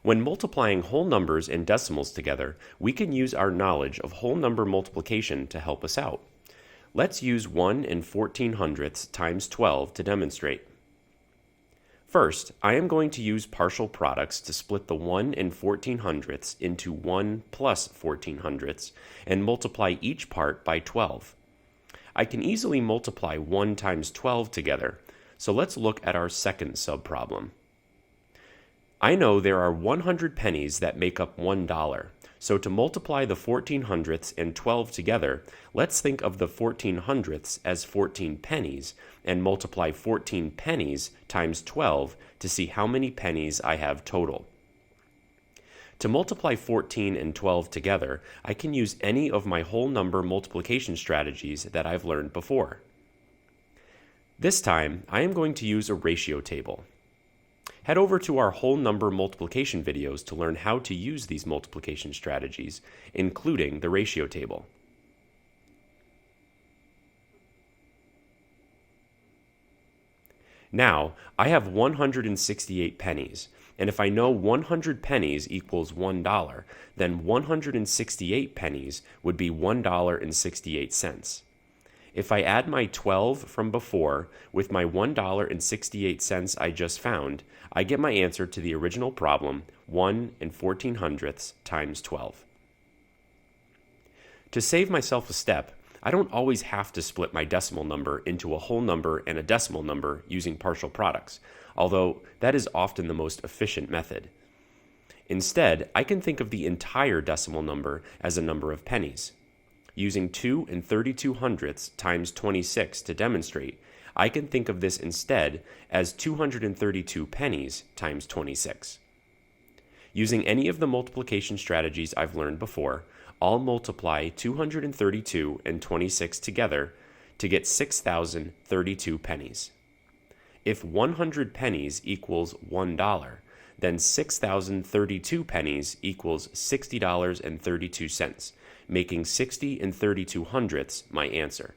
When multiplying whole numbers and decimals together, we can use our knowledge of whole number multiplication to help us out. Let's use 1 and 1400ths times 12 to demonstrate. First, I am going to use partial products to split the 1 and 1400ths into 1 plus 1400ths and multiply each part by 12. I can easily multiply 1 times 12 together, so let's look at our second subproblem. I know there are 100 pennies that make up $1, so to multiply the 1400ths and 12 together, let's think of the 1400ths as 14 pennies and multiply 14 pennies times 12 to see how many pennies I have total. To multiply 14 and 12 together, I can use any of my whole number multiplication strategies that I've learned before. This time, I am going to use a ratio table. Head over to our whole number multiplication videos to learn how to use these multiplication strategies, including the ratio table. Now, I have 168 pennies, and if I know 100 pennies equals $1, then 168 pennies would be $1.68. If I add my 12 from before with my $1.68 I just found, I get my answer to the original problem, 1 and 1400ths times 12. To save myself a step, I don't always have to split my decimal number into a whole number and a decimal number using partial products, although that is often the most efficient method. Instead, I can think of the entire decimal number as a number of pennies. Using 2 and 3200ths times 26 to demonstrate, I can think of this instead as 232 pennies times 26. Using any of the multiplication strategies I've learned before, I'll multiply 232 and 26 together to get 6,032 pennies. If 100 pennies equals $1, then 6,032 pennies equals $60.32, making 60 and 32 hundredths my answer.